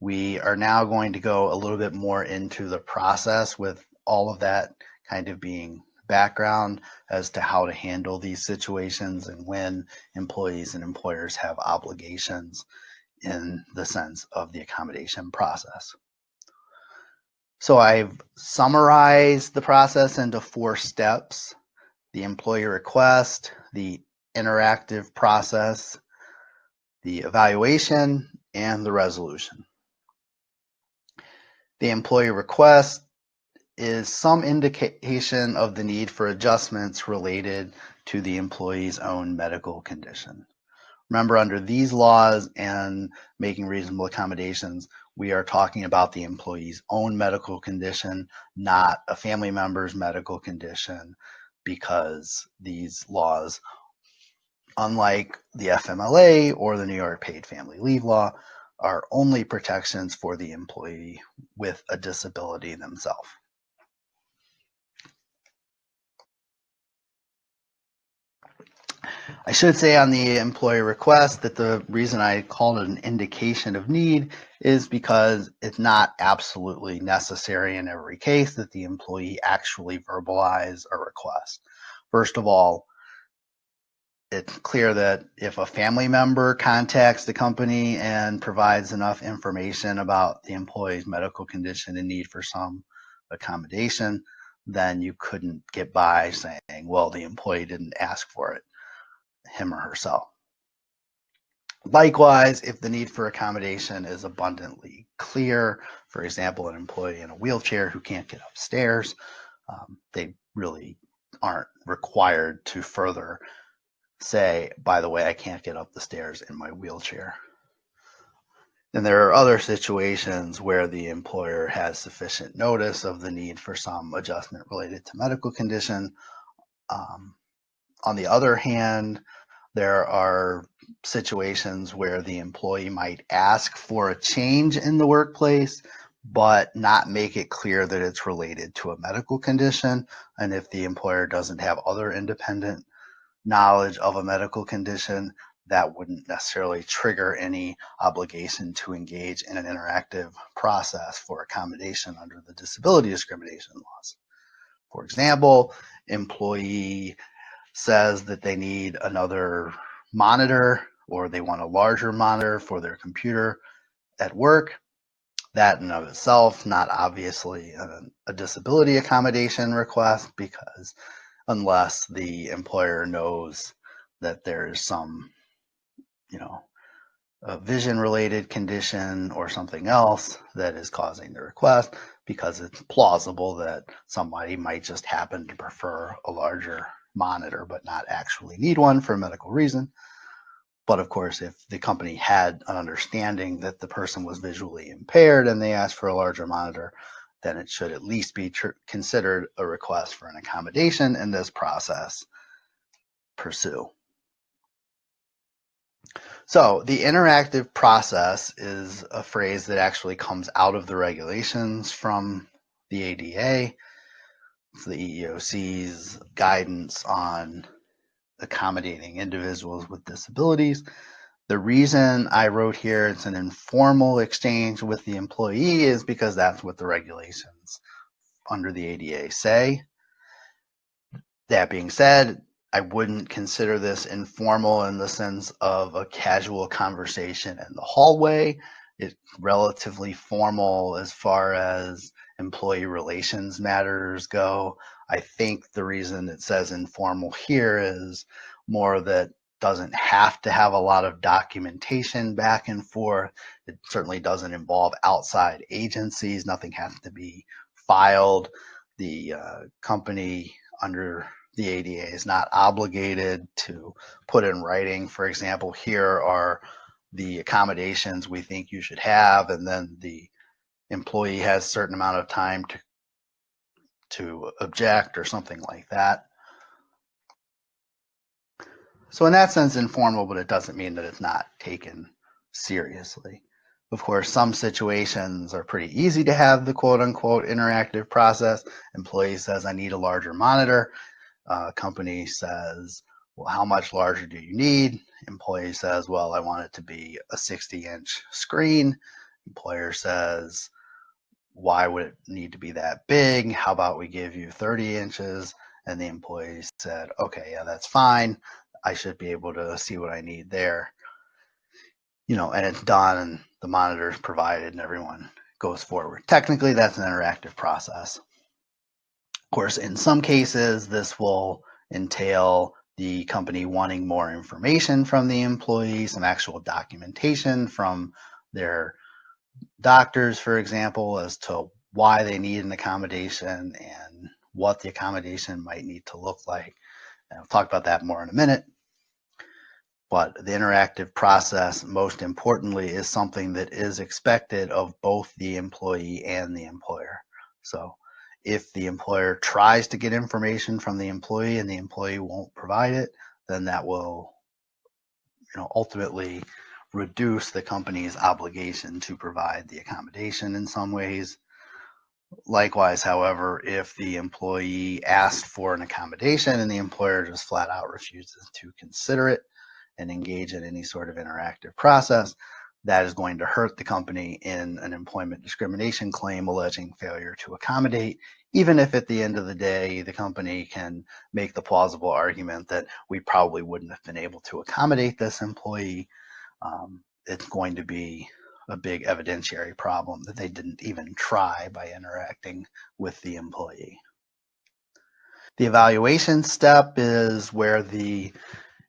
We are now going to go a little bit more into the process, with all of that kind of being background as to how to handle these situations and when employees and employers have obligations in the sense of the accommodation process. So I've summarized the process into 4 steps: the employee request, the interactive process, the evaluation, and the resolution. The employee request is some indication of the need for adjustments related to the employee's own medical condition. Remember, under these laws and making reasonable accommodations, we are talking about the employee's own medical condition, not a family member's medical condition, because these laws, unlike the FMLA or the New York Paid Family Leave Law, are only protections for the employee with a disability themselves. I should say on the employee request that the reason I called it an indication of need is because it's not absolutely necessary in every case that the employee actually verbalize a request. First of all, it's clear that if a family member contacts the company and provides enough information about the employee's medical condition and need for some accommodation, then you couldn't get by saying, well, the employee didn't ask for it, him or herself. Likewise, if the need for accommodation is abundantly clear, for example, an employee in a wheelchair who can't get upstairs, they really aren't required to further say, by the way, I can't get up the stairs in my wheelchair. And there are other situations where the employer has sufficient notice of the need for some adjustment related to medical condition. On the other hand, there are situations where the employee might ask for a change in the workplace, but not make it clear that it's related to a medical condition. And if the employer doesn't have other independent knowledge of a medical condition, that wouldn't necessarily trigger any obligation to engage in an interactive process for accommodation under the disability discrimination laws. For example, employee says that they need another monitor, or they want a larger monitor for their computer at work. That in of itself, not obviously a disability accommodation request, because unless the employer knows that there's some, a vision related condition or something else that is causing the request, because it's plausible that somebody might just happen to prefer a larger monitor but not actually need one for a medical reason. But of course, if the company had an understanding that the person was visually impaired and they asked for a larger monitor, then it should at least be considered a request for an accommodation, and this process pursue. So the interactive process is a phrase that actually comes out of the regulations from the ADA. It's the EEOC's guidance on accommodating individuals with disabilities. The reason I wrote here it's an informal exchange with the employee is because that's what the regulations under the ADA say. That being said, I wouldn't consider this informal in the sense of a casual conversation in the hallway. It's relatively formal as far as employee relations matters go. I think the reason it says informal here is more that doesn't have to have a lot of documentation back and forth. It certainly doesn't involve outside agencies. Nothing has to be filed. The company under the ADA is not obligated to put in writing, for example, here are the accommodations we think you should have, and then the employee has a certain amount of time to object or something like that. So in that sense, informal, but it doesn't mean that it's not taken seriously. Of course, some situations are pretty easy to have the quote unquote interactive process. Employee says, I need a larger monitor. Company says, well, how much larger do you need? Employee says, well, I want it to be a 60-inch screen. Employer says, why would it need to be that big? How about we give you 30 inches? And the employee said, okay, yeah, that's fine. I should be able to see what I need there. And it's done and the monitor is provided and everyone goes forward. Technically, that's an interactive process. Of course, in some cases, this will entail the company wanting more information from the employee, some actual documentation from their doctors, for example, as to why they need an accommodation and what the accommodation might need to look like. And I'll talk about that more in a minute. But the interactive process, most importantly, is something that is expected of both the employee and the employer. So if the employer tries to get information from the employee and the employee won't provide it, then that will ultimately reduce the company's obligation to provide the accommodation in some ways. Likewise, however, if the employee asked for an accommodation and the employer just flat out refuses to consider it and engage in any sort of interactive process, that is going to hurt the company in an employment discrimination claim alleging failure to accommodate, even if at the end of the day, the company can make the plausible argument that we probably wouldn't have been able to accommodate this employee. It's going to be a big evidentiary problem that they didn't even try by interacting with the employee. The evaluation step is where the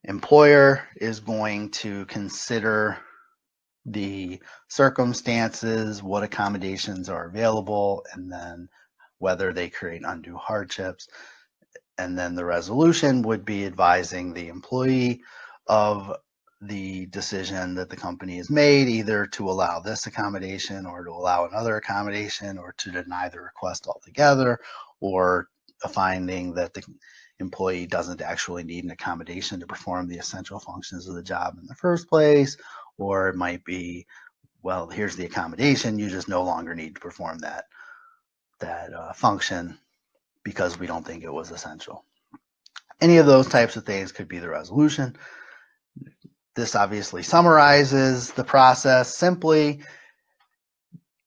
employer is going to consider the circumstances, what accommodations are available, and then whether they create undue hardships. And then the resolution would be advising the employee of the decision that the company has made, either to allow this accommodation or to allow another accommodation or to deny the request altogether, or a finding that the employee doesn't actually need an accommodation to perform the essential functions of the job in the first place, or it might be, well, here's the accommodation, you just no longer need to perform that function because we don't think it was essential. Any of those types of things could be the resolution. This obviously summarizes the process simply,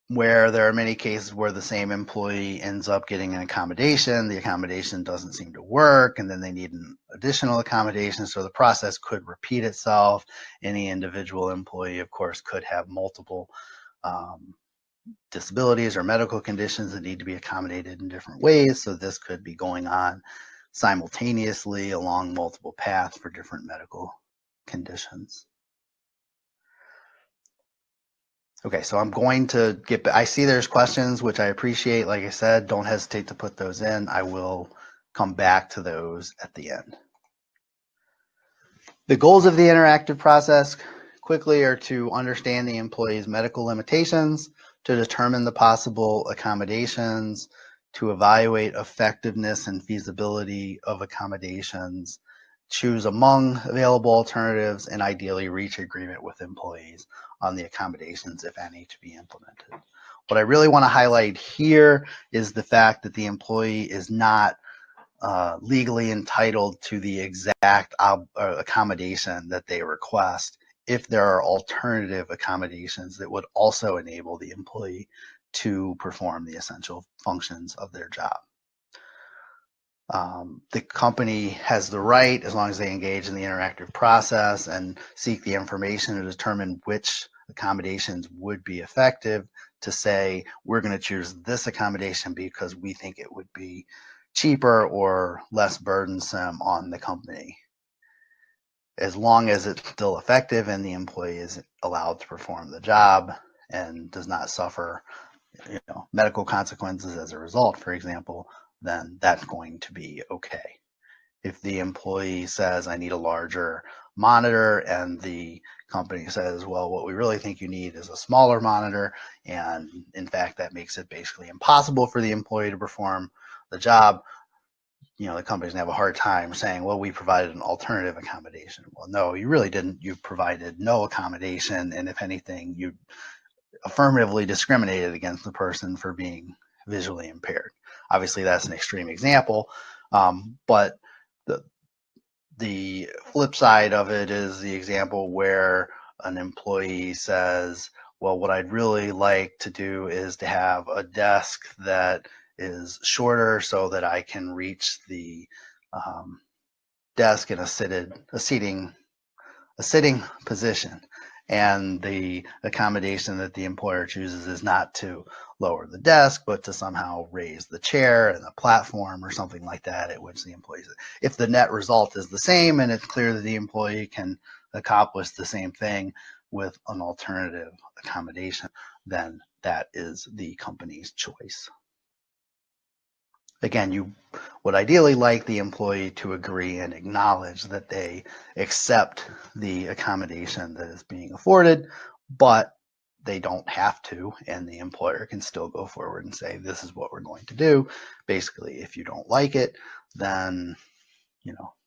where there are many cases where the same employee ends up getting an accommodation, the accommodation doesn't seem to work, and then they need an additional accommodation, so the process could repeat itself. Any individual employee, of course, could have multiple disabilities or medical conditions that need to be accommodated in different ways, so this could be going on simultaneously along multiple paths for different medical conditions. Okay, so I'm going to I see there's questions, which I appreciate. Like I said, don't hesitate to put those in. I will come back to those at the end. The goals of the interactive process quickly are to understand the employee's medical limitations, to determine the possible accommodations, to evaluate effectiveness and feasibility of accommodations, choose among available alternatives, and ideally reach agreement with employees on the accommodations, if any, to be implemented. What I really want to highlight here is the fact that the employee is not legally entitled to the exact accommodation that they request if there are alternative accommodations that would also enable the employee to perform the essential functions of their job. The company has the right, as long as they engage in the interactive process and seek the information to determine which accommodations would be effective, to say, we're going to choose this accommodation because we think it would be cheaper or less burdensome on the company, as long as it's still effective and the employee is allowed to perform the job and does not suffer medical consequences as a result, for example, then that's going to be okay. If the employee says, I need a larger monitor, and the company says, well, what we really think you need is a smaller monitor, and in fact, that makes it basically impossible for the employee to perform the job, the company's gonna have a hard time saying, well, we provided an alternative accommodation. Well, no, you really didn't. You provided no accommodation, and if anything, you affirmatively discriminated against the person for being visually impaired. Obviously, that's an extreme example, but the flip side of it is the example where an employee says, well, what I'd really like to do is to have a desk that is shorter so that I can reach the desk in a sitting position. And the accommodation that the employer chooses is not to lower the desk, but to somehow raise the chair and the platform or something like that at which the employees, if the net result is the same and it's clear that the employee can accomplish the same thing with an alternative accommodation, then that is the company's choice. Again, you would ideally like the employee to agree and acknowledge that they accept the accommodation that is being afforded, but they don't have to, and the employer can still go forward and say, this is what we're going to do. Basically, if you don't like it, then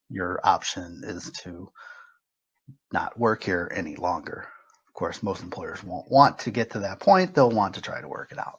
your option is to not work here any longer. Of course, most employers won't want to get to that point. They'll want to try to work it out.